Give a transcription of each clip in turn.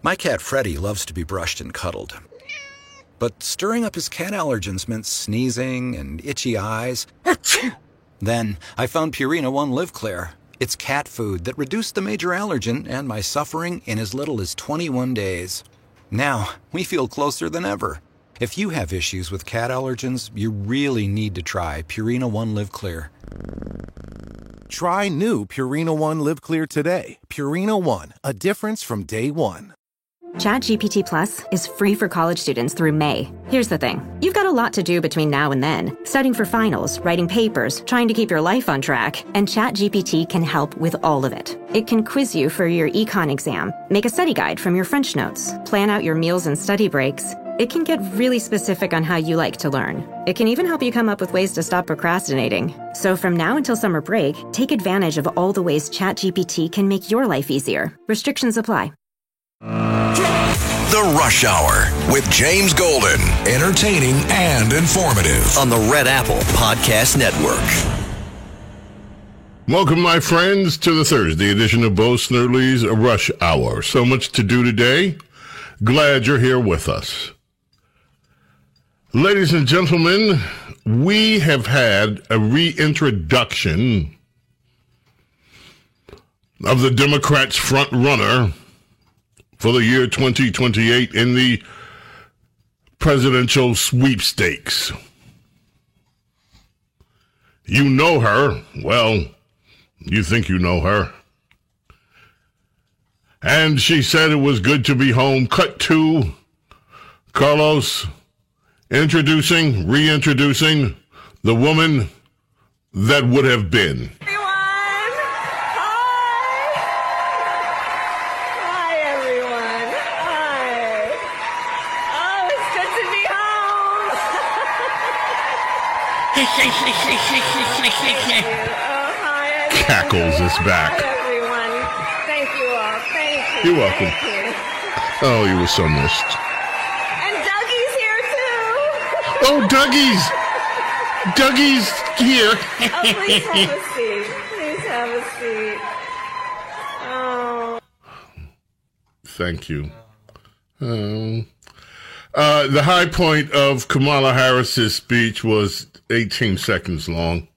My cat Freddie loves to be brushed and cuddled. But stirring up his cat allergens meant sneezing and itchy eyes. Then I found Purina One Live Clear. It's cat food that reduced the major allergen and my suffering in as little as 21 days. Now, we feel closer than ever. If you have issues with cat allergens, you really need to try Purina One Live Clear. Try new Purina One Live Clear today. Purina One, a difference from day one. ChatGPT Plus is free for college students through May. Here's the thing. You've got a lot to do between now and then. Studying for finals, writing papers, trying to keep your life on track, and ChatGPT can help with all of it. It can quiz you for your econ exam, make a study guide from your French notes, plan out your meals and study breaks. It can get really specific on how you like to learn. It can even help you come up with ways to stop procrastinating. So from now until summer break, take advantage of all the ways ChatGPT can make your life easier. Restrictions apply. The Rush Hour with James Golden. Entertaining and informative on the Red Apple Podcast Network. Welcome, my friends, to the Thursday edition of Bo Snerdley's Rush Hour. So much to do today. Glad you're here with us. Ladies and gentlemen, we have had a reintroduction of the Democrats' front runner for the year 2028 in the presidential sweepstakes. You know her. Well, you think you know her. And she said it was good to be home. Cut to Carlos reintroducing the woman that would have been. Cackles is back. Hi, everyone. Thank you all. Thank you. You're welcome. Thank you. Oh, you were so missed. And Dougie's here, too. Oh, Dougie's here. Oh, please have a seat. Please have a seat. Oh. Thank you. The high point of Kamala Harris's speech was 18 seconds long.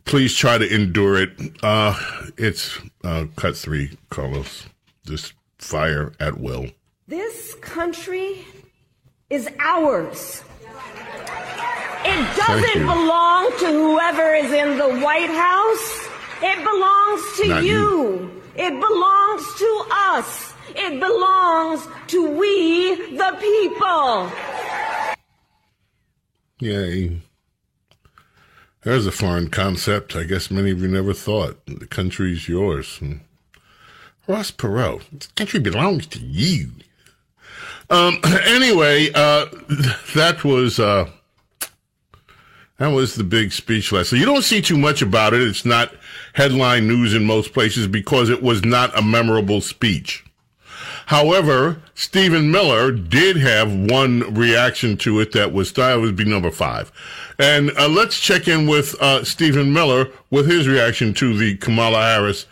Please try to endure it. It's cut 3, Carlos. Just fire at will. This country is ours. It doesn't belong to whoever is in the White House. It belongs to Not you. It belongs to us. It belongs to we, the people. Yay. There's a foreign concept I guess many of you never thought. The country's yours. Ross Perot, this country belongs to you. Anyway, that was the big speech last night. You don't see too much about it. It's not headline news in most places because it was not a memorable speech. However, Stephen Miller did have one reaction to it that was styled would be number 5. And let's check in with Stephen Miller with his reaction to the Kamala Harris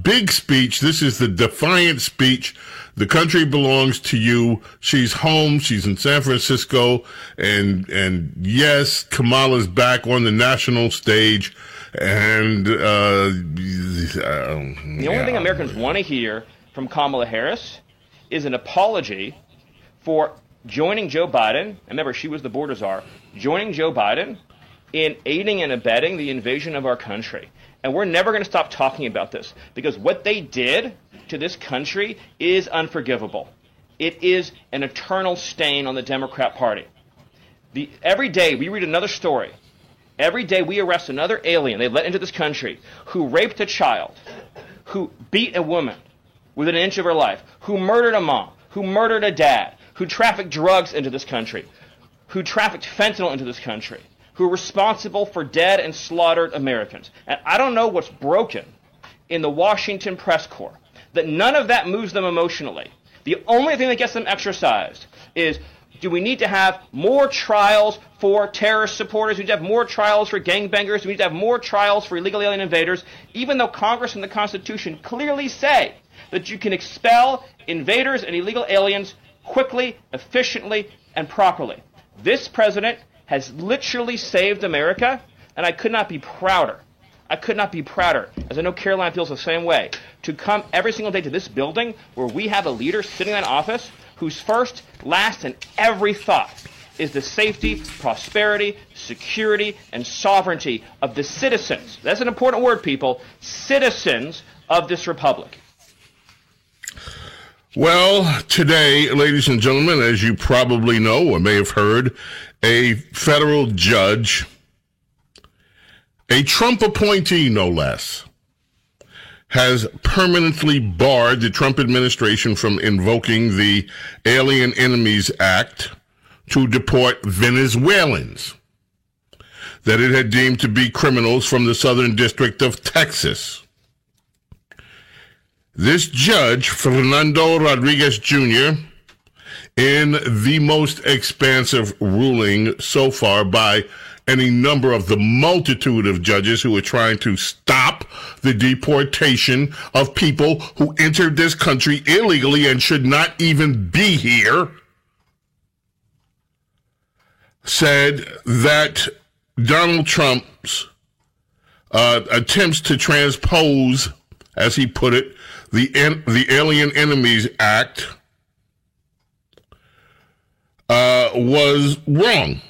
big speech. This is the defiant speech. The country belongs to you. She's home. She's in San Francisco. And yes, Kamala's back on the national stage. And the only thing Americans want to hear from Kamala Harris is an apology for joining Joe Biden, and remember she was the border czar, joining Joe Biden in aiding and abetting the invasion of our country. And we're never going to stop talking about this because what they did to this country is unforgivable. It is an eternal stain on the Democrat Party. Every day we read another story. Every day we arrest another alien they let into this country who raped a child, who beat a woman within an inch of her life, who murdered a mom, who murdered a dad, who trafficked drugs into this country, who trafficked fentanyl into this country, who are responsible for dead and slaughtered Americans. And I don't know what's broken in the Washington press corps, that none of that moves them emotionally. The only thing that gets them exercised is, do we need to have more trials for terrorist supporters? Do we need to have more trials for gangbangers? Do we need to have more trials for illegal alien invaders? Even though Congress and the Constitution clearly say that you can expel invaders and illegal aliens quickly, efficiently, and properly. This president has literally saved America, and I could not be prouder. I could not be prouder, as I know Caroline feels the same way, to come every single day to this building where we have a leader sitting in office whose first, last, and every thought is the safety, prosperity, security, and sovereignty of the citizens. That's an important word, people. Citizens of this republic. Well, today, ladies and gentlemen, as you probably know or may have heard, a federal judge, a Trump appointee no less, has permanently barred the Trump administration from invoking the Alien Enemies Act to deport Venezuelans that it had deemed to be criminals from the Southern District of Texas. This judge, Fernando Rodriguez Jr., in the most expansive ruling so far by any number of the multitude of judges who are trying to stop the deportation of people who entered this country illegally and should not even be here, said that Donald Trump's attempts to transpose, as he put it, the Alien Enemies Act was wrong.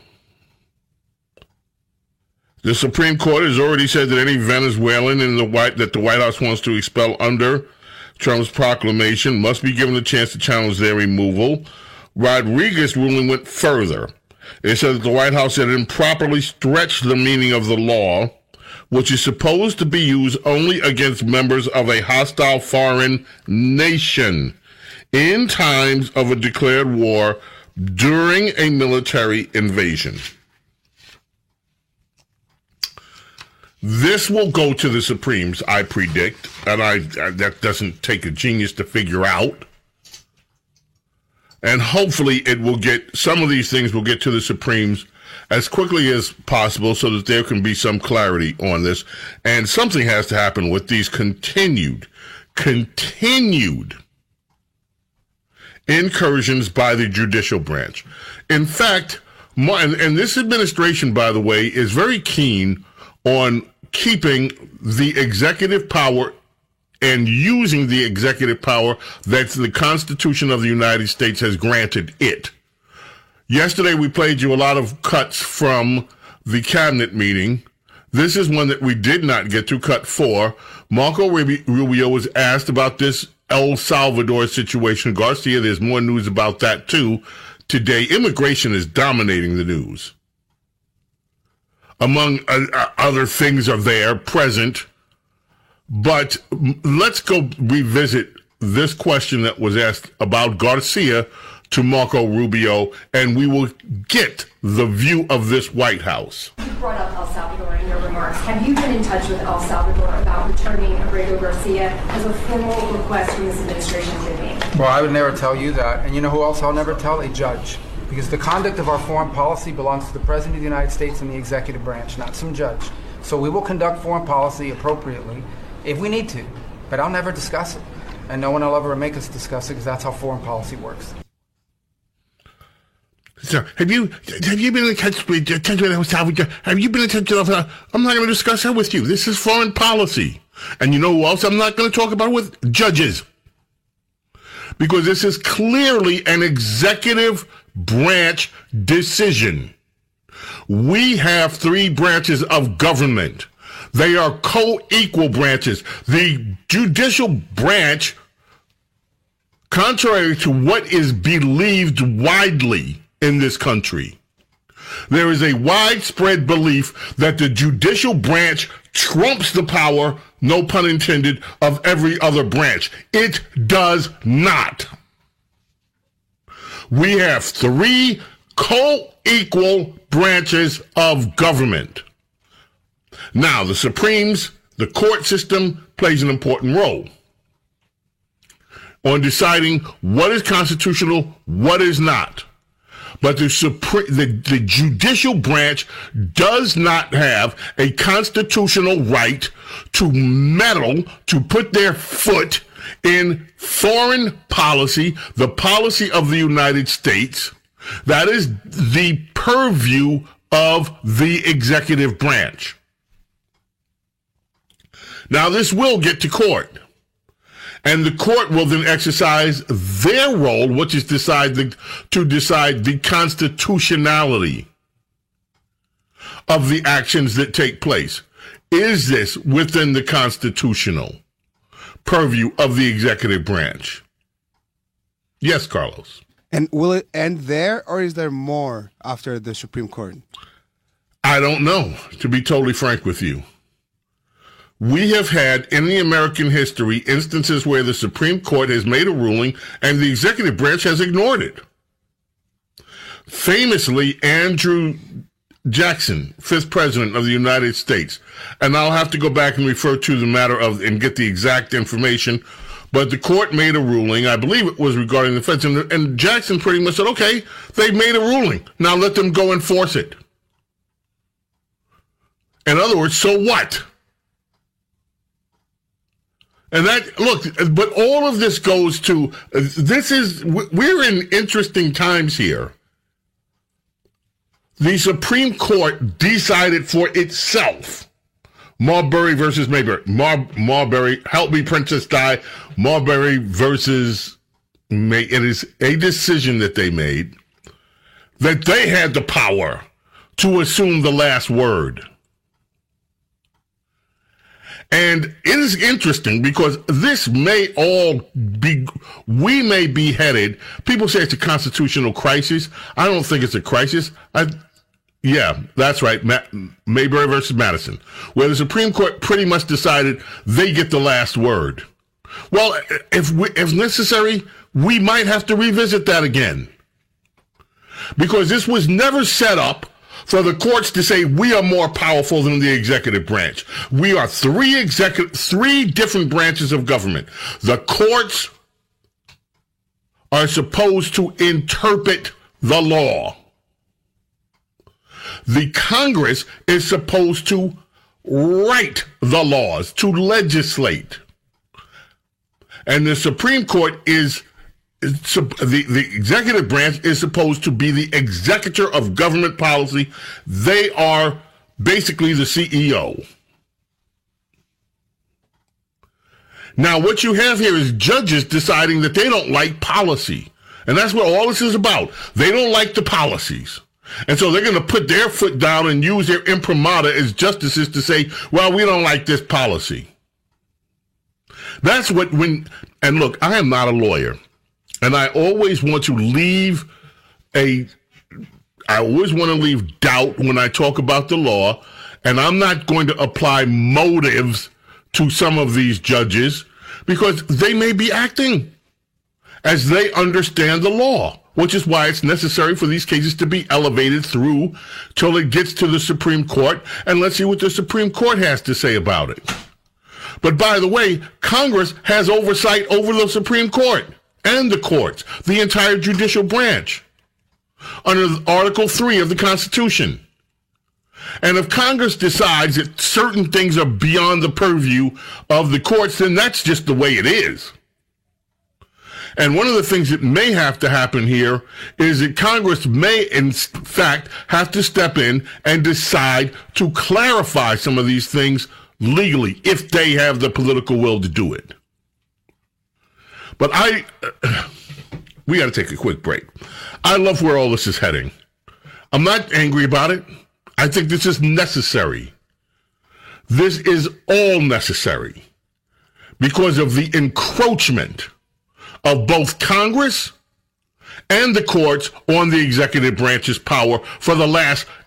The Supreme Court has already said that any Venezuelan that the White House wants to expel under Trump's proclamation must be given a chance to challenge their removal. Rodriguez's ruling went further. It said that the White House had improperly stretched the meaning of the law, which is supposed to be used only against members of a hostile foreign nation in times of a declared war during a military invasion. This will go to the Supremes, I predict, and that doesn't take a genius to figure out. And hopefully it will get, some of these things will get to the Supremes as quickly as possible so that there can be some clarity on this. And something has to happen with these continued incursions by the judicial branch. In fact, and this administration, by the way, is very keen on keeping the executive power and using the executive power that the Constitution of the United States has granted it. Yesterday, we played you a lot of cuts from the cabinet meeting. This is one that we did not get to, cut 4. Marco Rubio was asked about this El Salvador situation. Garcia, there's more news about that too. Today, immigration is dominating the news. Among other things are there present. But let's go revisit this question that was asked about Garcia to Marco Rubio, and we will get the view of this White House. You brought up El Salvador in your remarks. Have you been in touch with El Salvador about returning Abrego Garcia as a formal request from this administration to me? Well, I would never tell you that. And you know who else I'll never tell? A judge. Because the conduct of our foreign policy belongs to the President of the United States and the executive branch, not some judge. So we will conduct foreign policy appropriately if we need to, but I'll never discuss it. And no one will ever make us discuss it because that's how foreign policy works. So, have you been in touch with El Salvador? Have you been in touch with I'm not going to discuss that with you. This is foreign policy. And you know who else I'm not going to talk about it with? Judges. Because this is clearly an executive branch decision. We have 3 branches of government. They are co-equal branches. The judicial branch, contrary to what is believed widely in this country, there is a widespread belief that the judicial branch trumps the power, no pun intended, of every other branch. It does not. We have 3 co-equal branches of government. Now, the Supremes, the court system, plays an important role on deciding what is constitutional, what is not. But the judicial branch does not have a constitutional right to meddle, to put their foot in foreign policy, the policy of the United States, that is the purview of the executive branch. Now, this will get to court. And the court will then exercise their role, which is to decide the constitutionality of the actions that take place. Is this within the constitutional purview of the executive branch? Yes, Carlos. And will it end there, or is there more after the Supreme Court? I don't know, to be totally frank with you. We have had, in the American history, instances where the Supreme Court has made a ruling and the executive branch has ignored it. Famously, Andrew Jackson, 5th President of the United States, and I'll have to go back and refer to the matter and get the exact information, but the court made a ruling, I believe it was regarding the feds, and Jackson pretty much said, okay, they made a ruling, now let them go enforce it. In other words, so what? And that, look, but all of this goes to, we're in interesting times here. The Supreme Court decided for itself, Marbury versus Mayberry, Marbury, help me Princess Di, Marbury versus May, it is a decision that they made, that they had the power to assume the last word. And it is interesting because this may all be, we may be headed, people say it's a constitutional crisis. I don't think it's a crisis. Yeah, that's right. Mayberry versus Madison, where the Supreme Court pretty much decided they get the last word. Well, if necessary, we might have to revisit that again. Because this was never set up for the courts to say we are more powerful than the executive branch. We are three different branches of government. The courts are supposed to interpret the law. The Congress is supposed to write the laws, to legislate. And the Supreme Court is the executive branch is supposed to be the executor of government policy. They are basically the CEO. Now, what you have here is judges deciding that they don't like policy. And that's what all this is about. They don't like the policies. And so they're going to put their foot down and use their imprimatur as justices to say, well, we don't like this policy. That's and look, I am not a lawyer. And I always want to leave doubt when I talk about the law, and I'm not going to apply motives to some of these judges because they may be acting as they understand the law, which is why it's necessary for these cases to be elevated through till it gets to the Supreme Court, and let's see what the Supreme Court has to say about it. But by the way, Congress has oversight over the Supreme Court and the courts, the entire judicial branch, under Article 3 of the Constitution. And if Congress decides that certain things are beyond the purview of the courts, then that's just the way it is. And one of the things that may have to happen here is that Congress may, in fact, have to step in and decide to clarify some of these things legally, if they have the political will to do it. But we got to take a quick break. I love where all this is heading. I'm not angry about it. I think this is necessary. This is all necessary because of the encroachment of both Congress and the courts on the executive branch's power for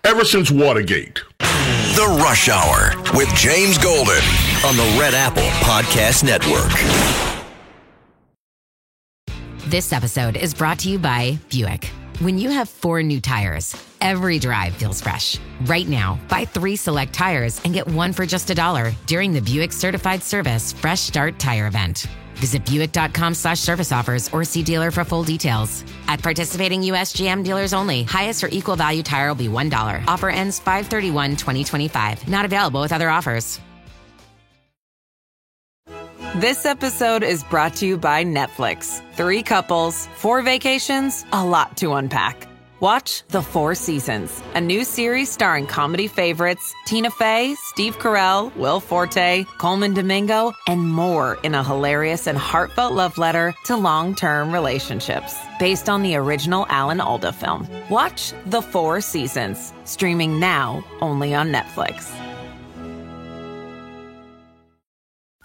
ever since Watergate. The Rush Hour with James Golden on the Red Apple Podcast Network. This episode is brought to you by Buick. When you have 4 new tires, every drive feels fresh. Right now, buy 3 select tires and get 1 for just $1 during the Buick Certified Service Fresh Start Tire Event. Visit Buick.com/service offers or see dealer for full details. At participating U.S. GM dealers only. Highest or equal value tire will be $1. Offer ends 5/31/2025. Not available with other offers. This episode is brought to you by Netflix. 3 couples, 4 vacations, a lot to unpack. Watch The 4 Seasons, a new series starring comedy favorites Tina Fey, Steve Carell, Will Forte, Coleman Domingo, and more in a hilarious and heartfelt love letter to long-term relationships. Based on the original Alan Alda film. Watch The 4 Seasons, streaming now only on Netflix.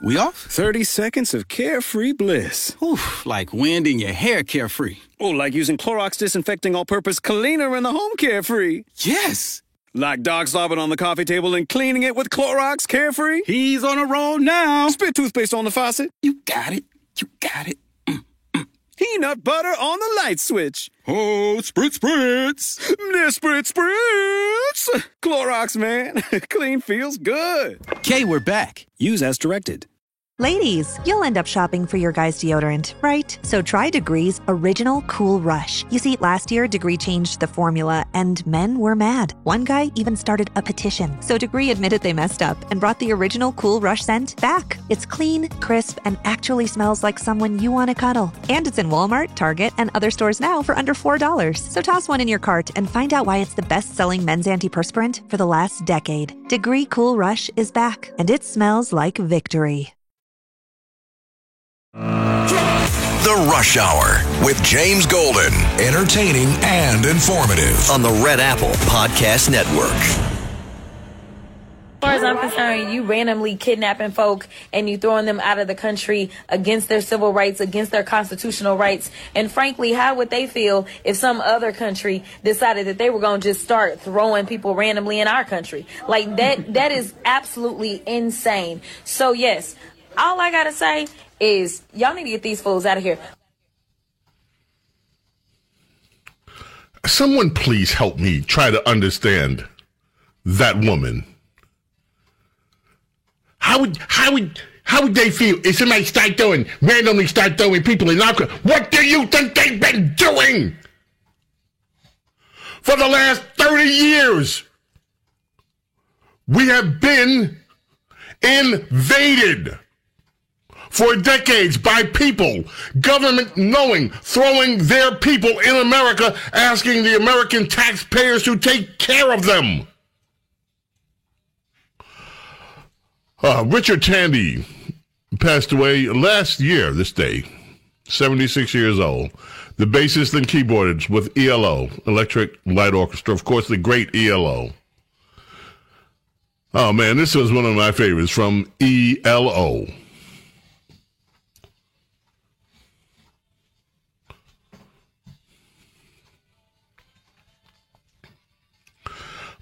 We off? 30 seconds of carefree bliss. Oof, like wind in your hair carefree. Oh, like using Clorox Disinfecting All-Purpose Cleaner in the home carefree. Yes. Like dog slobbing on the coffee table and cleaning it with Clorox Carefree. He's on a roll now. Spit toothpaste on the faucet. You got it. You got it. Peanut butter on the light switch. Oh, spritz, spritz. Spritz, spritz. Clorox, man. Clean feels good. Okay, we're back. Use as directed. Ladies, you'll end up shopping for your guy's deodorant, right? So try Degree's Original Cool Rush. You see, last year, Degree changed the formula, and men were mad. One guy even started a petition. So Degree admitted they messed up and brought the Original Cool Rush scent back. It's clean, crisp, and actually smells like someone you want to cuddle. And it's in Walmart, Target, and other stores now for under $4. So toss one in your cart and find out why it's the best-selling men's antiperspirant for the last decade. Degree Cool Rush is back, and it smells like victory. The Rush Hour with James Golden. Entertaining and informative on the Red Apple Podcast Network. As far as I'm concerned, you randomly kidnapping folk and you throwing them out of the country against their civil rights, against their constitutional rights. And frankly, how would they feel if some other country decided that they were going to just start throwing people randomly in our country? Like that is absolutely insane. So yes, all I got to say is y'all need to get these fools out of here. Someone please help me try to understand that woman. How would they feel if somebody randomly start throwing people in Africa? What do you think they've been doing for the last 30 years? We have been invaded for decades by people, government throwing their people in America, asking the American taxpayers to take care of them. Richard Tandy passed away last year, this day, 76 years old. The bassist and keyboardist with ELO, Electric Light Orchestra, of course, the great ELO. Oh man, this was one of my favorites from ELO.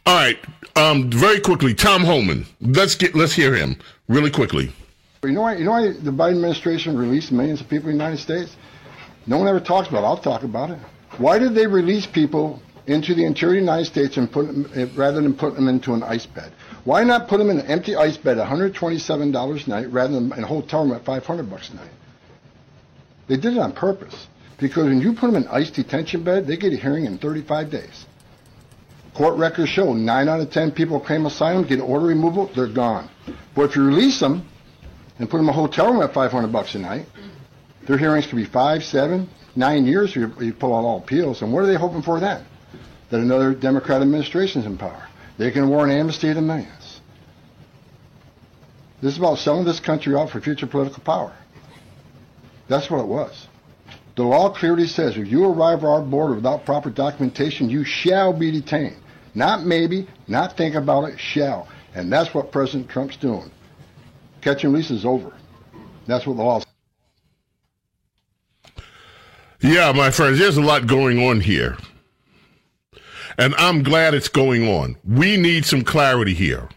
All right, very quickly, Tom Homan. Let's hear him really quickly. You know why the Biden administration released millions of people in the United States? No one ever talks about it. I'll talk about it. Why did they release people into the interior of the United States and put them, rather than put them into an ice bed? Why not put them in an empty ice bed, $127 a night, rather than in a hotel room at $500 a night? They did it on purpose. Because when you put them in an ice detention bed, they get a hearing in 35 days. Court records show 9 out of 10 people claim asylum, get order removal, they're gone. But if you release them and put them in a hotel room at $500 a night, their hearings could be 5, 7, 9 years if you pull out all appeals. And what are they hoping for then? That another Democrat administration is in power. They can award an amnesty to millions. This is about selling this country out for future political power. That's what it was. The law clearly says if you arrive at our border without proper documentation, you shall be detained. Not maybe, not think about it, shall. And that's what President Trump's doing. Catch and release is over. That's what the law says. Yeah, my friends, there's a lot going on here. And I'm glad it's going on. We need some clarity here.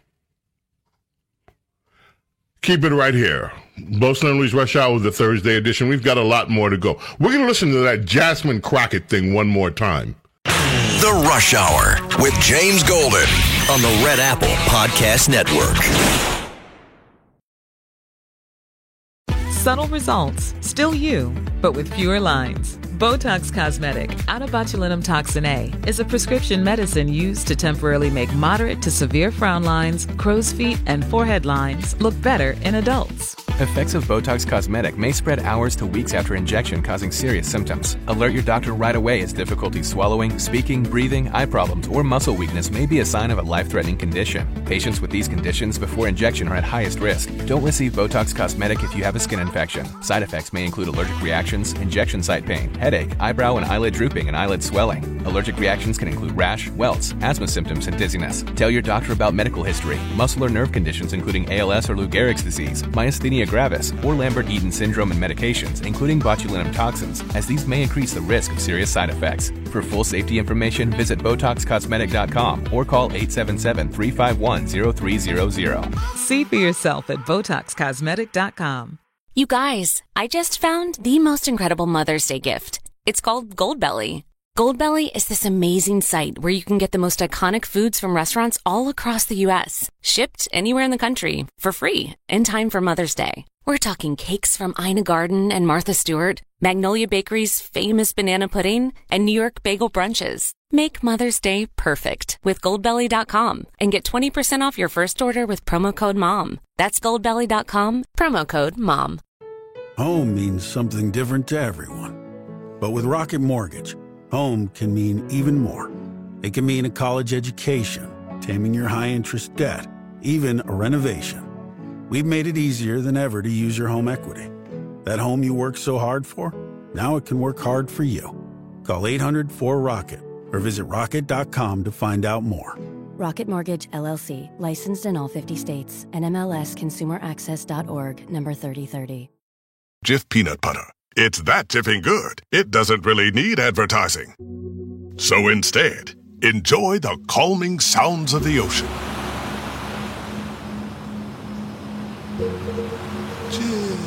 Keep it right here. Boast and Lee's Rush Hour, the Thursday edition. We've got a lot more to go. We're going to listen to that Jasmine Crockett thing one more time. The Rush Hour with James Golden on the Red Apple Podcast Network. Subtle results, still you, but with fewer lines. Botox Cosmetic, onabotulinum toxin A, is a prescription medicine used to temporarily make moderate to severe frown lines, crow's feet, and forehead lines look better in adults. Effects of Botox Cosmetic may spread hours to weeks after injection, causing serious symptoms. Alert your doctor right away as difficulty swallowing, speaking, breathing, eye problems, or muscle weakness may be a sign of a life-threatening condition. Patients with these conditions before injection are at highest risk. Don't receive Botox Cosmetic if you have a skin infection. Side effects may include allergic reactions, injection site pain, headache, eyebrow and eyelid drooping, and eyelid swelling. Allergic reactions can include rash, welts, asthma symptoms, and dizziness. Tell your doctor about medical history, muscle or nerve conditions including ALS or Lou Gehrig's disease, myasthenia gravis, or Lambert-Eaton syndrome, and medications, including botulinum toxins, as these may increase the risk of serious side effects. For full safety information, visit BotoxCosmetic.com or call 877-351-0300. See for yourself at BotoxCosmetic.com. You guys, I just found the most incredible Mother's Day gift. It's called Goldbelly. Goldbelly is this amazing site where you can get the most iconic foods from restaurants all across the U.S., shipped anywhere in the country for free in time for Mother's Day. We're talking cakes from Ina Garten and Martha Stewart, Magnolia Bakery's famous banana pudding, and New York bagel brunches. Make Mother's Day perfect with Goldbelly.com and get 20% off your first order with promo code MOM. That's Goldbelly.com, promo code MOM. Home means something different to everyone. But with Rocket Mortgage, home can mean even more. It can mean a college education, taming your high-interest debt, even a renovation. We've made it easier than ever to use your home equity. That home you worked so hard for, now it can work hard for you. Call 800-4ROCKET or visit rocket.com to find out more. Rocket Mortgage, LLC, licensed in all 50 states, and MLSConsumerAccess.org, number 3030. Jif peanut butter. It's that Jiffing good, it doesn't really need advertising. So instead, enjoy the calming sounds of the ocean. Jif.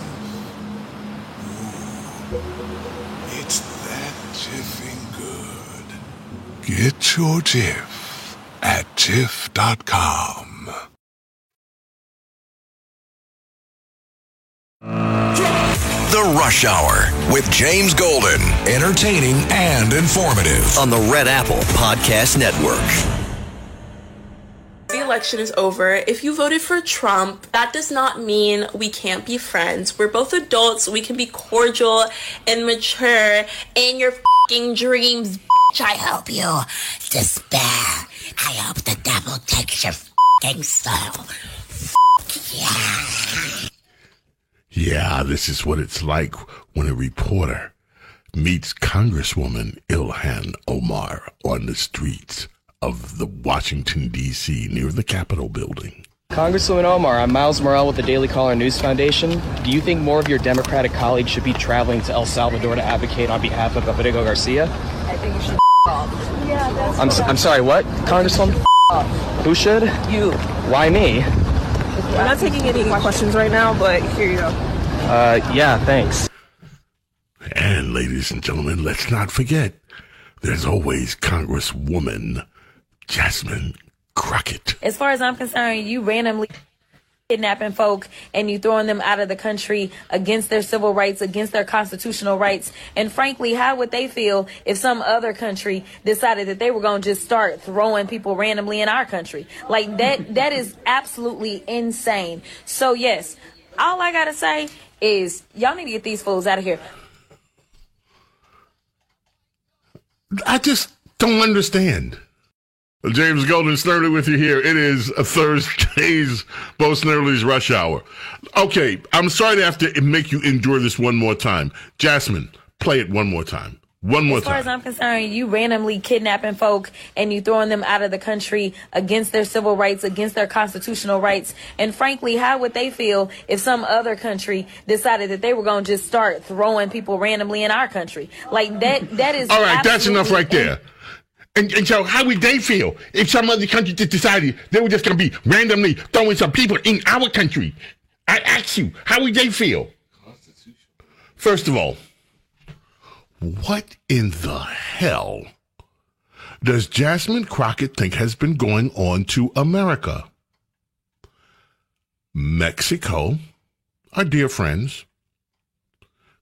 It's that Jiffing good. Get your Jif at Jif.com. The Rush Hour with James Golden. Entertaining and informative on the Red Apple Podcast Network. The election is over. If you voted for Trump, that does not mean we can't be friends. We're both adults. We can be cordial and mature in your f***ing dreams. I hope you despair. I hope the devil takes your f***ing soul. Yeah. Yeah, this is what it's like when a reporter meets Congresswoman Ilhan Omar on the streets of the Washington, D.C., near the Capitol building. Congresswoman Omar, I'm Miles Morrell with the Daily Caller News Foundation. Do you think more of your Democratic colleagues should be traveling to El Salvador to advocate on behalf of Rodrigo Garcia? I think you should off. Yeah, I'm sorry, what, Congresswoman? Who should? You. Why me? We're not taking any questions right now, but here you go. Yeah, thanks. And ladies and gentlemen, let's not forget, there's always Congresswoman Jasmine Crockett. As far as I'm concerned, you randomly kidnapping folk and you throwing them out of the country against their civil rights, against their constitutional rights. And frankly, how would they feel if some other country decided that they were going to just start throwing people randomly in our country? Like that is absolutely insane. So yes, all I got to say is y'all need to get these fools out of here. I just don't understand. James Golden, Snerdly with you here. It is a Thursday's Bo Snerdly's Rush Hour. Okay, I'm sorry to have to make you endure this one more time. Jasmine, play it one more time. One more time. As far as I'm concerned, you randomly kidnapping folk and you throwing them out of the country against their civil rights, against their constitutional rights. And frankly, how would they feel if some other country decided that they were going to just start throwing people randomly in our country? Like that is all right, that's enough right there. And so how would they feel if some other country just decided they were just going to be randomly throwing some people in our country? I ask you, how would they feel? First of all, what in the hell does Jasmine Crockett think has been going on to America? Mexico, our dear friends,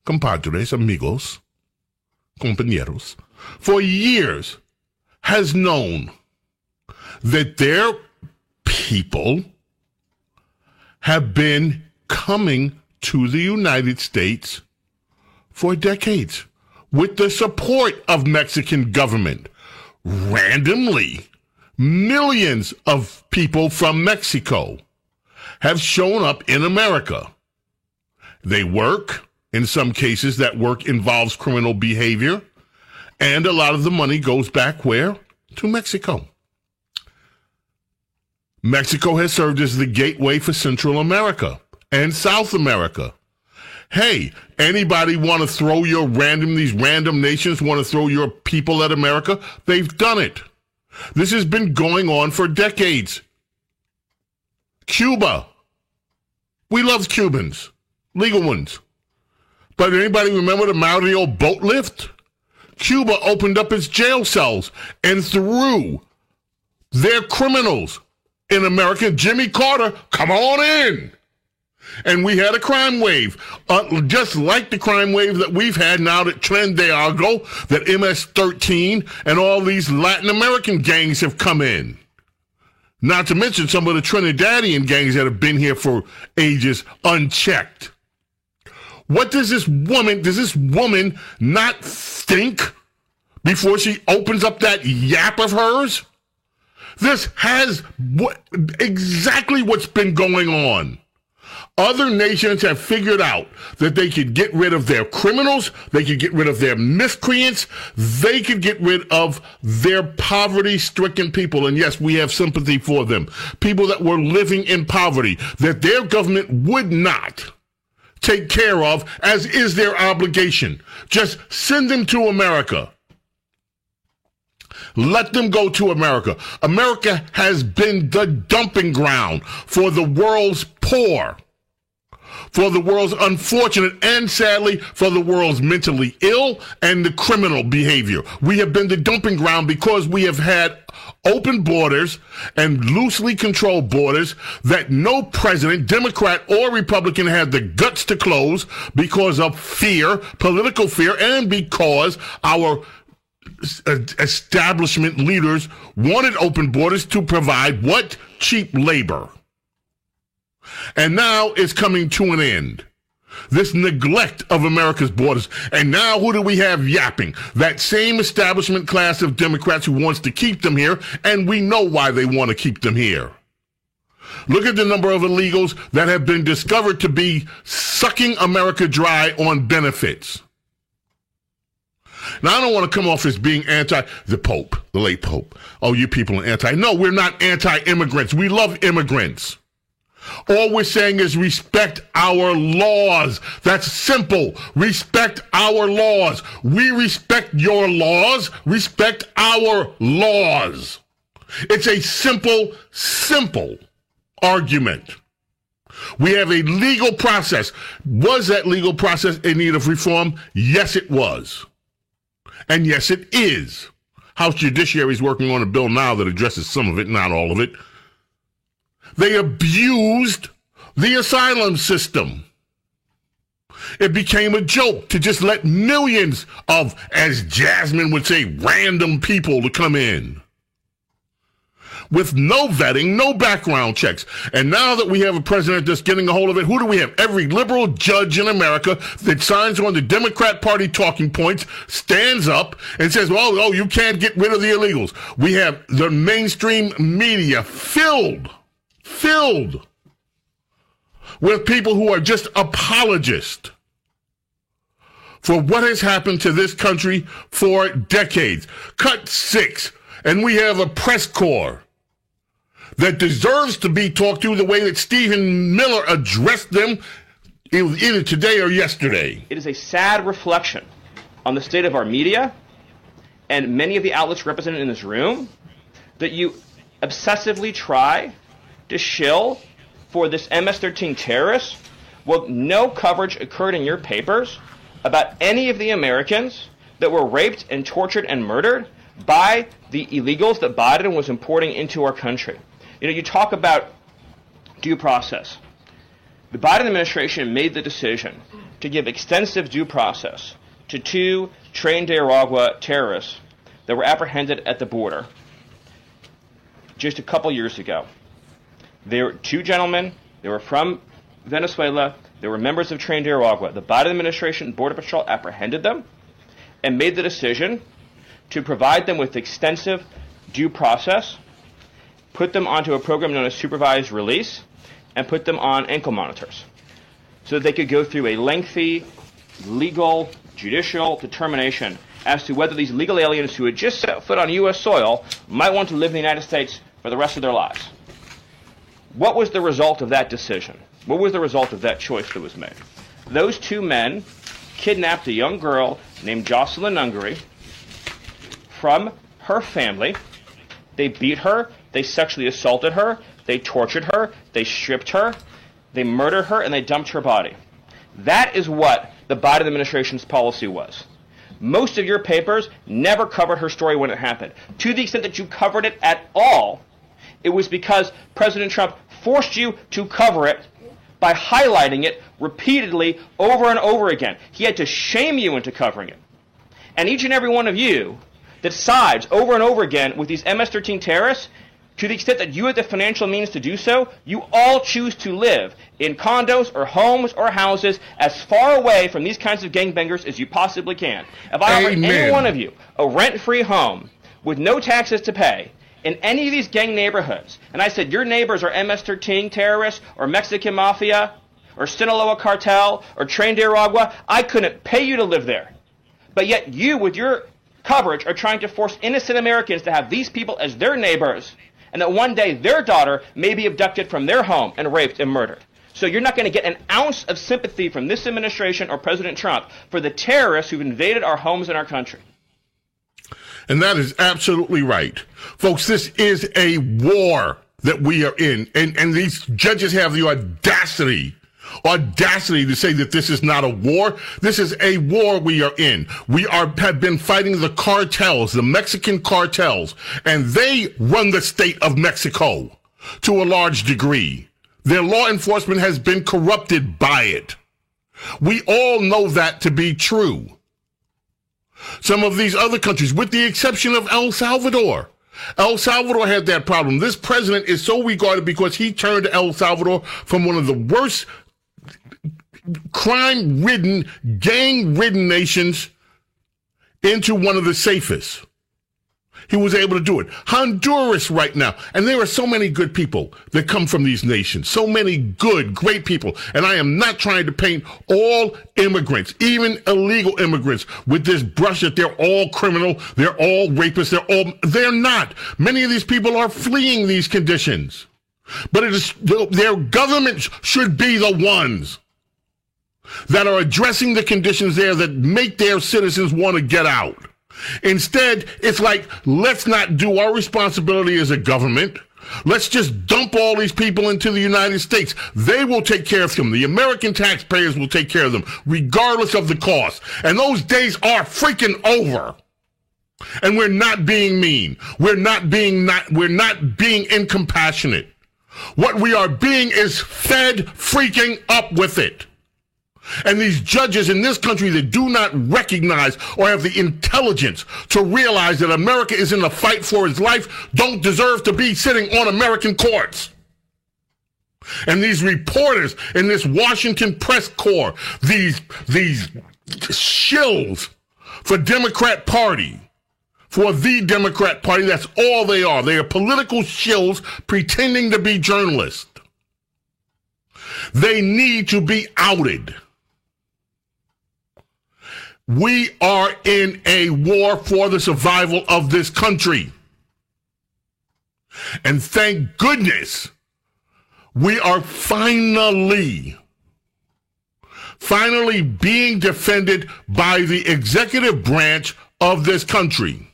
compadres, amigos, compañeros, for years has known that their people have been coming to the United States for decades with the support of Mexican government. Randomly, millions of people from Mexico have shown up in America. They work. In some cases, that work involves criminal behavior. And a lot of the money goes back where? To Mexico. Mexico has served as the gateway for Central America and South America. Hey, anybody want to throw these random nations want to throw your people at America? They've done it. This has been going on for decades. Cuba. We love Cubans. Legal ones. But anybody remember the Mario boat lift? Cuba opened up its jail cells and threw their criminals in America. Jimmy Carter, come on in. And we had a crime wave, just like the crime wave that we've had now that Trinidadigo, that MS-13, and all these Latin American gangs have come in. Not to mention some of the Trinidadian gangs that have been here for ages unchecked. What does this woman not think before she opens up that yap of hers? This has exactly what's been going on. Other nations have figured out that they could get rid of their criminals, they could get rid of their miscreants, they could get rid of their poverty-stricken people. And yes, we have sympathy for them. People that were living in poverty, that their government would not take care of, as is their obligation. Just send them to America. Let them go to America. America has been the dumping ground for the world's poor, for the world's unfortunate, and sadly, for the world's mentally ill and the criminal behavior. We have been the dumping ground because we have had open borders and loosely controlled borders that no president, Democrat or Republican, had the guts to close because of fear, political fear, and because our establishment leaders wanted open borders to provide what? Cheap labor. And now it's coming to an end. This neglect of America's borders. And now who do we have yapping? That same establishment class of Democrats who wants to keep them here, and we know why they want to keep them here. Look at the number of illegals that have been discovered to be sucking America dry on benefits. Now, I don't want to come off as being the Pope, the late Pope. Oh, you people are anti. No, we're not anti-immigrants. We love immigrants. All we're saying is respect our laws. That's simple. Respect our laws. We respect your laws. Respect our laws. It's a simple argument. We have a legal process. Was that legal process in need of reform? Yes, it was. And yes, it is. House Judiciary is working on a bill now that addresses some of it, not all of it. They abused the asylum system. It became a joke to just let millions of, as Jasmine would say, random people to come in. With no vetting, no background checks. And now that we have a president that's getting a hold of it, who do we have? Every liberal judge in America that signs on the Democrat Party talking points stands up and says, oh, you can't get rid of the illegals. We have the mainstream media filled with people who are just apologists for what has happened to this country for decades. Cut 6, and we have a press corps that deserves to be talked to the way that Stephen Miller addressed them either today or yesterday. It is a sad reflection on the state of our media and many of the outlets represented in this room that you obsessively try to shill for this MS-13 terrorist. Well, no coverage occurred in your papers about any of the Americans that were raped and tortured and murdered by the illegals that Biden was importing into our country. You know, you talk about due process. The Biden administration made the decision to give extensive due process to 2 Trinidad terrorists that were apprehended at the border just a couple years ago. They were 2 gentlemen. They were from Venezuela. They were members of Trinidad. The Biden administration Border Patrol apprehended them and made the decision to provide them with extensive due process, put them onto a program known as supervised release, and put them on ankle monitors so that they could go through a lengthy legal, judicial determination as to whether these legal aliens who had just set foot on U.S. soil might want to live in the United States for the rest of their lives. What was the result of that decision? What was the result of that choice that was made? Those two men kidnapped a young girl named Jocelyn Ungary from her family. They beat her, they sexually assaulted her, they tortured her, they stripped her, they murdered her, and they dumped her body. That is what the Biden administration's policy was. Most of your papers never covered her story when it happened. To the extent that you covered it at all, it was because President Trump forced you to cover it by highlighting it repeatedly over and over again. He had to shame you into covering it. And each and every one of you that sides over and over again with these MS-13 terrorists, to the extent that you have the financial means to do so, you all choose to live in condos or homes or houses as far away from these kinds of gangbangers as you possibly can. If I offered any one of you a rent-free home with no taxes to pay in any of these gang neighborhoods, and I said your neighbors are MS-13 terrorists or Mexican Mafia or Sinaloa Cartel or Trinidad, I couldn't pay you to live there. But yet you, with your coverage, are trying to force innocent Americans to have these people as their neighbors, and that one day their daughter may be abducted from their home and raped and murdered. So you're not going to get an ounce of sympathy from this administration or President Trump for the terrorists who've invaded our homes and our country. And that is absolutely right. Folks, this is a war that we are in. And these judges have the audacity to say that this is not a war. This is a war we are in. We have been fighting the cartels, the Mexican cartels, and they run the state of Mexico to a large degree. Their law enforcement has been corrupted by it. We all know that to be true. Some of these other countries, with the exception of El Salvador had that problem. This president is so regarded because he turned El Salvador from one of the worst crime-ridden, gang-ridden nations into one of the safest. He was able to do it. Honduras right now. And there are so many good people that come from these nations. So many good, great people. And I am not trying to paint all immigrants, even illegal immigrants, with this brush that they're all criminal, they're all rapists, they're not. Many of these people are fleeing these conditions. But it is their governments should be the ones that are addressing the conditions there that make their citizens want to get out. Instead, it's like, let's not do our responsibility as a government. Let's just dump all these people into the United States. They will take care of them. The American taxpayers will take care of them, regardless of the cost. And those days are freaking over. And we're not being mean. We're not being incompassionate. What we are being is fed freaking up with it. And these judges in this country that do not recognize or have the intelligence to realize that America is in a fight for its life don't deserve to be sitting on American courts. And these reporters in this Washington press corps, these shills for Democrat Party, for the Democrat Party, that's all they are. They are political shills pretending to be journalists. They need to be outed. We are in a war for the survival of this country. And thank goodness we are finally being defended by the executive branch of this country,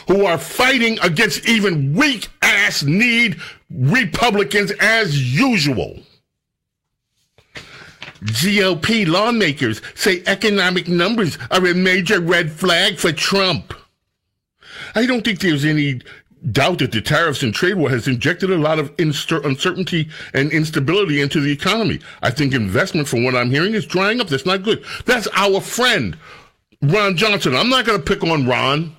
who are fighting against even weak-ass need Republicans as usual. GOP lawmakers say economic numbers are a major red flag for Trump. I don't think there's any doubt that the tariffs and trade war has injected a lot of uncertainty and instability into the economy. I think investment, from what I'm hearing, is drying up. That's not good. That's our friend, Ron Johnson. I'm not going to pick on Ron,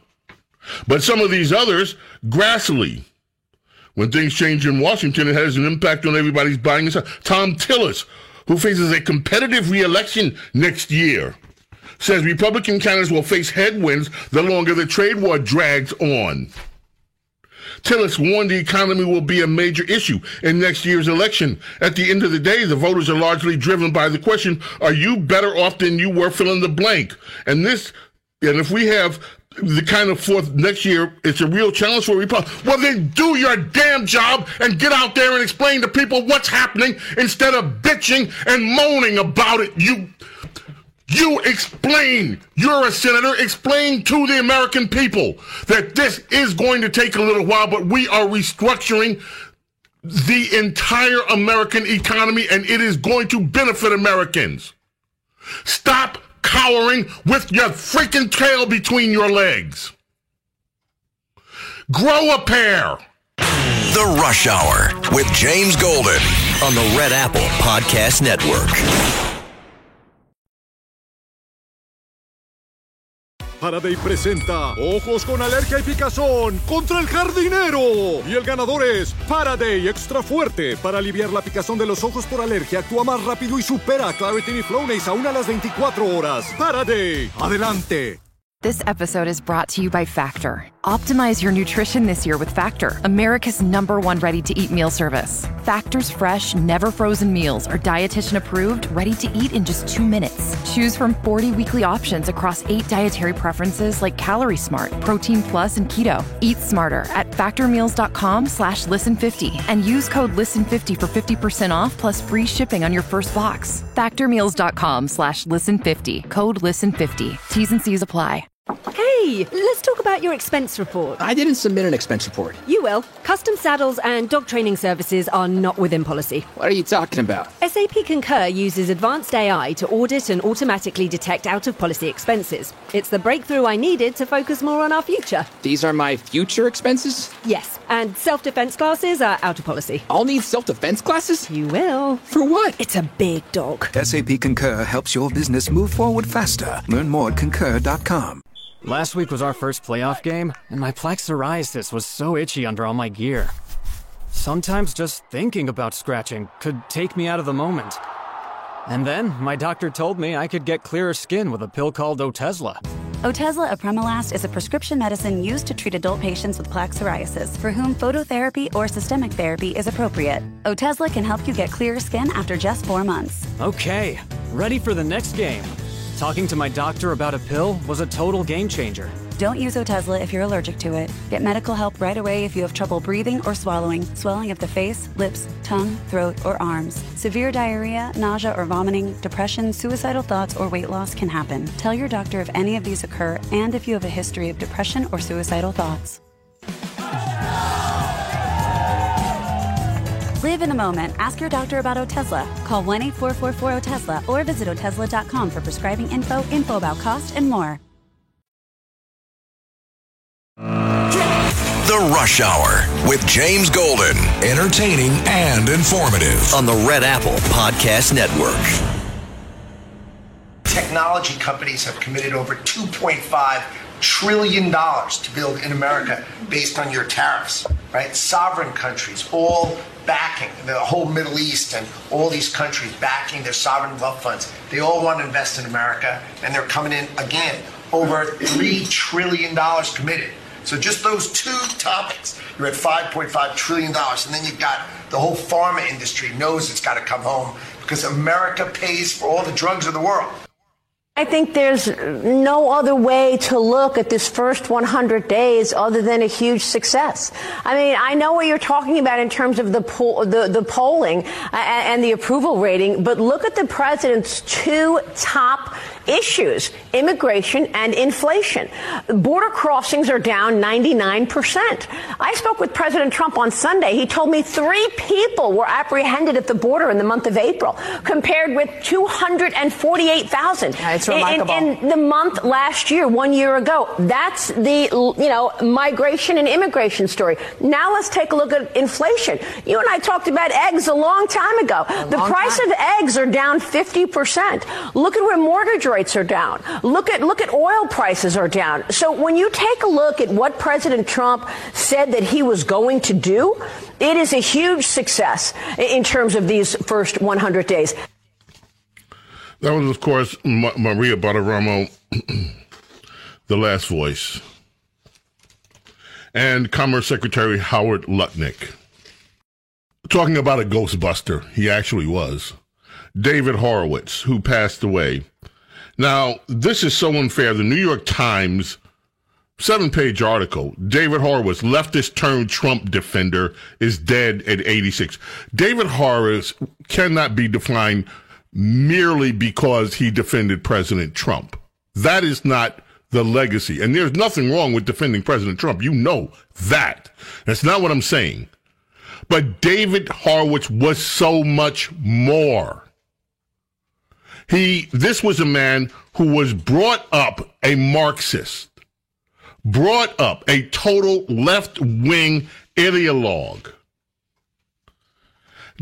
but some of these others, Grassley, When things change in Washington, it has an impact on everybody's buying and selling. Tom Tillis, who faces a competitive re-election next year, says Republican candidates will face headwinds the longer the trade war drags on. Tillis warned the economy will be a major issue in next year's election. At the end of the day, the voters are largely driven by the question, are you better off than you were, fill in the blank? And if we have the kind of fourth next year, it's a real challenge for Republicans. Well, then do your damn job and get out there and explain to people what's happening instead of bitching and moaning about it. You explain. You're a senator. Explain to the American people that this is going to take a little while, but we are restructuring the entire American economy, and it is going to benefit Americans. Stop cowering with your freaking tail between your legs. Grow a pair. The Rush Hour with James Golden on the Red Apple Podcast Network. Faraday presenta Ojos con Alergia y Picazón contra el jardinero. Y el ganador es Faraday Extra Fuerte. Para aliviar la picazón de los ojos por alergia, actúa más rápido y supera a Claritin y Flonase aún a las 24 horas. Faraday, adelante. This episode is brought to you by Factor. Optimize your nutrition this year with Factor, America's #1 ready-to-eat meal service. Factor's fresh, never frozen meals are dietitian approved, ready to eat in just 2 minutes. Choose from 40 weekly options across 8 dietary preferences like Calorie Smart, Protein Plus, and Keto. Eat smarter at factormeals.com/listen50 and use code listen50 for 50% off plus free shipping on your first box. Factormeals.com/listen50, code listen50. T's and C's apply. Hey, let's talk about your expense report. I didn't submit an expense report. You will. Custom saddles and dog training services are not within policy. What are you talking about? SAP Concur uses advanced AI to audit and automatically detect out-of-policy expenses. It's the breakthrough I needed to focus more on our future. These are my future expenses? Yes, and self-defense classes are out of policy. I'll need self-defense classes? You will. For what? It's a big dog. SAP Concur helps your business move forward faster. Learn more at concur.com. Last week was our first playoff game, and my plaque psoriasis was so itchy under all my gear. Sometimes just thinking about scratching could take me out of the moment. And then my doctor told me I could get clearer skin with a pill called Otezla. Otezla apremilast is a prescription medicine used to treat adult patients with plaque psoriasis for whom phototherapy or systemic therapy is appropriate. Otezla can help you get clearer skin after just 4 months. Okay, ready for the next game. Talking to my doctor about a pill was a total game changer. Don't use Otezla if you're allergic to it. Get medical help right away if you have trouble breathing or swallowing, swelling of the face, lips, tongue, throat, or arms. Severe diarrhea, nausea or vomiting, depression, suicidal thoughts, or weight loss can happen. Tell your doctor if any of these occur and if you have a history of depression or suicidal thoughts. Live in the moment. Ask your doctor about Otezla. Call 1-844-4-OTEZLA or visit Otezla.com for prescribing info about cost, and more. The Rush Hour with James Golden. Entertaining and informative on the Red Apple Podcast Network. Technology companies have committed over $2.5 trillion to build in America based on your tariffs, right? Sovereign countries all backing, the whole Middle East and all these countries backing their sovereign wealth funds. They all want to invest in America, and they're coming in again, over $3 trillion committed. So just those two topics, you're at $5.5 trillion. And then you've got the whole pharma industry knows it's got to come home because America pays for all the drugs of the world. I think there's no other way to look at this first 100 days other than a huge success. I mean, I know what you're talking about in terms of the polling and the approval rating, but look at the president's two top issues, immigration and inflation. Border crossings are down 99%. I spoke with President Trump on Sunday. He told me 3 people were apprehended at the border in the month of April, compared with 248,000 in the month last year, 1 year ago. That's the, migration and immigration story. Now let's take a look at inflation. You and I talked about eggs a long time ago. The price of eggs are down 50%. Look at where mortgage rates rates are down. Look at oil prices are down. So when you take a look at what President Trump said that he was going to do, it is a huge success in terms of these first 100 days. That was, of course, Maria Bartiromo, the last voice, and Commerce Secretary Howard Lutnick. Talking about a Ghostbuster, he actually was, David Horowitz, who passed away. Now, this is so unfair. The New York Times 7-page article, David Horowitz, leftist turned Trump defender, is dead at 86. David Horowitz cannot be defined merely because he defended President Trump. That is not the legacy. And there's nothing wrong with defending President Trump. You know that. That's not what I'm saying. But David Horowitz was so much more. This was a man who was brought up a Marxist, brought up a total left-wing ideologue.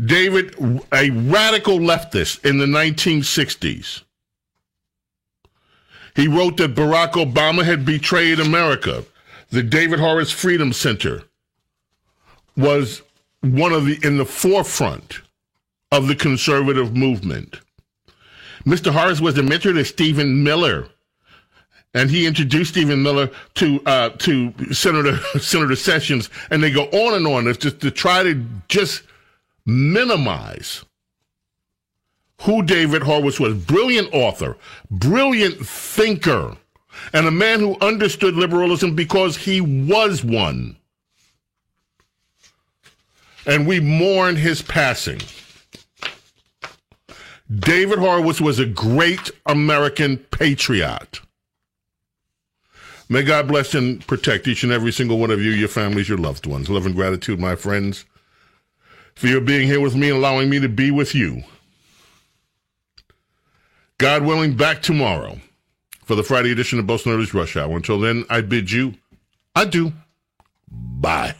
David, a radical leftist in the 1960s. He wrote that Barack Obama had betrayed America. The David Horowitz Freedom Center was in the forefront of the conservative movement. Mr. Horowitz was a mentor to Stephen Miller, and he introduced Stephen Miller to Senator Sessions, and they go on and on. It's just to try to just minimize who David Horowitz was. Brilliant author, brilliant thinker, and a man who understood liberalism because he was one. And we mourn his passing. David Horowitz was a great American patriot. May God bless and protect each and every single one of you, your families, your loved ones. Love and gratitude, my friends, for your being here with me and allowing me to be with you. God willing, back tomorrow for the Friday edition of Bo Snerdly's Rush Hour. Until then, I bid you adieu. Bye.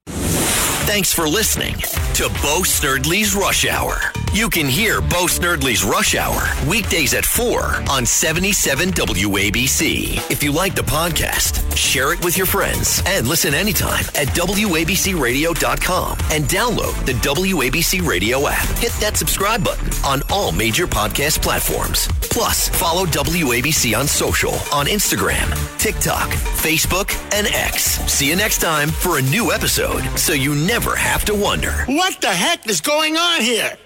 Thanks for listening to Bo Snerdly's Rush Hour. You can hear Bo Snerdly's Rush Hour weekdays at 4 on 77 WABC. If you like the podcast, share it with your friends and listen anytime at WABCRadio.com and download the WABC Radio app. Hit that subscribe button on all major podcast platforms. Plus, follow WABC on social on Instagram, TikTok, Facebook, and X. See you next time for a new episode so you never have to wonder, what the heck is going on here?